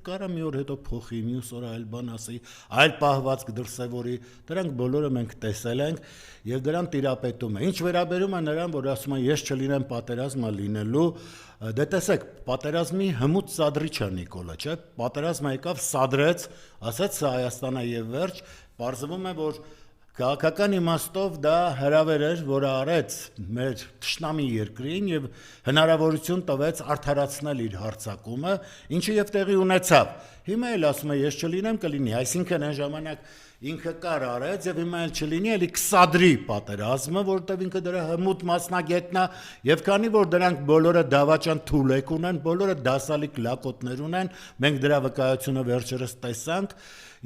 կարա մի օր հետո փոխի, մյուս օր այլ բան ասի, այլ պահվածք դրսևորի, դրանք բոլորը մենք տեսել ենք եւ դրան տիրապետում է։ Ինչ վերաբերում է նրան, որ ասում է ես չլինեմ պատերազմը լինելու, դե տեսեք, պատերազմի հմուտ սադրիչ է Նիկոլը, չէ՞, պատերազմը եկավ, սադրեց, ասաց սա Հայաստանն է եւ վերջ, պարզվում է, որ քաղաքական իմաստով դա հրավեր էր, որը արեց մեր թշնամի երկրին եւ հնարավորություն տվեց արդարացնել իր հարձակումը, ինչը եւ տեղի ունեցավ։ Հիմա էլ ասում է ես չլինեմ, կլինի, այսինքն այն ժամանակ ինքը կար արեց եւ հիմա էլ չլինի, էլի կսադրի պատերազմը, որտեղ ինքը դրա հմուտ մասնագետն է եւ քանի որ դրանք բոլորը դավաճան թուլեք ունեն, բոլորը դասալիկ լակոտներ ունեն, մենք դրա վկայությունը վերջերս տեսանք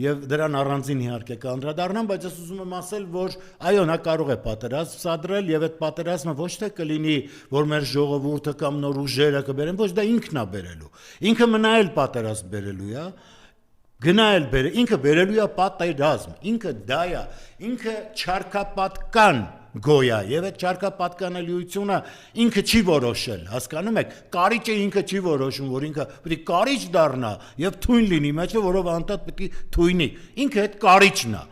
եւ դրան առանձին իհարկե կանդրադառնամ, բայց ես ուզում եմ ասել, որ այո, նա կարող է պատերազմ սադրել եւ այդ պատերազմը ոչ թե կլինի, որ մեր ժողովուրդը կամ նոր ուժերը կբերեն, ոչ դա ինքն է բերելու։ Ինքը մնայել պատերազմ բերելու է, գնայել բերել, ինքը բերելու է պատերազմ, ինքը դա է, ինքը չարքապատկան գոյա եւ այդ չարքապատկանելիությունը ինքը չի որոշել, հասկանում եք, կարիճը ինքը չի որոշում, որ ինքը պետք է կարիճ դառնա եւ թույն լինի մեջը, որով անդադ պետք է թույնի, ինքը այդ կարիճն է,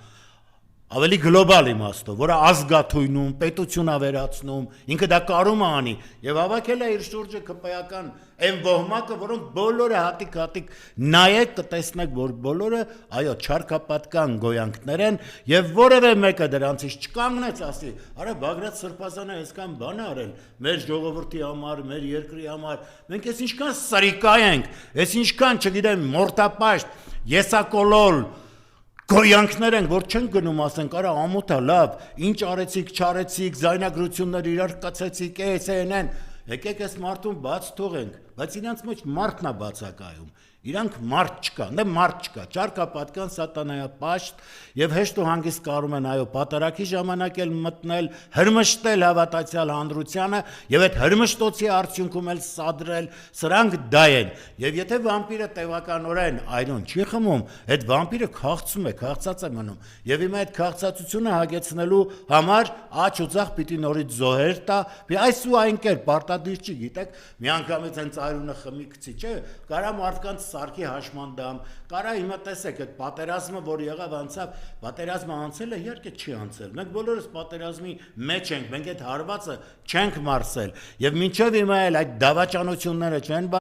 ավելի գլոբալ իմաստով, որը ազգաթույնում, պետություն ավերացնում, ինքը դա կարում է անի եւ հավաքել է իր շուրջը քպայական այն ոհմակը, որոնք բոլորը հատիկ-հատիկ նայեք կտեսնեք, որ բոլորը այո չարքապատկան գոյանքներ են եւ որևէ մեկը դրանցից չկանգնեց ասի, արա Բագրատ Սրբազանը այսքան բան արել մեր ժողովրդի համար, մեր երկրի համար, մենք այս ինչքան սրիկա ենք, այս ինչքան, չգիտեմ, մորթապաշտ, եսակոլոլ գոյանքներ են, որ չեն գնում ասենք, արա ամոթա լավ, ինչ արեցիք, չարեցիք, զայնագրություններ իրար կացեցիք, էն, եկեք այս մարդուն բաց թողենք, բայց իրանց մեջ մարդն է բացակայում, իրանք մարդ չկա, դե մարդ չկա, չարքապատկան սատանայապաշտ եւ հեշտ ու հանգիստ կարում են այո պատարակի ժամանակ էլ մտնել, հրմշտել հավատացյալ հանրությանը եւ այդ հրմշտոցի արդյունքում էլ սադրել, սրանք դա են եւ եթե վամպիրը տևականորեն այրոն չի խմում, այդ վամպիրը քաղցում է, քաղցած է մնում եւ հիմա այդ քաղցածությունը հագեցնելու համար աչ ու ցախ պիտի նորից զոհեր տա, այս ու այն կերպ պարտադիր չի, գիտեք, միանգամից հենց այրունը խմի գցի, չէ, կարա մարդկանց սարքի հաշմանդամ, կարա հիմա տեսեք այդ պատերազմը, որ եղավ անցավ, պատերազմը անցել է, իհարկե չի անցել։ Մենք բոլորս պատերազմի մեջ ենք, մենք այդ հարվածը չենք մարսել։ Եվ մինչև հիմա էլ այդ դավաճանությունները չեն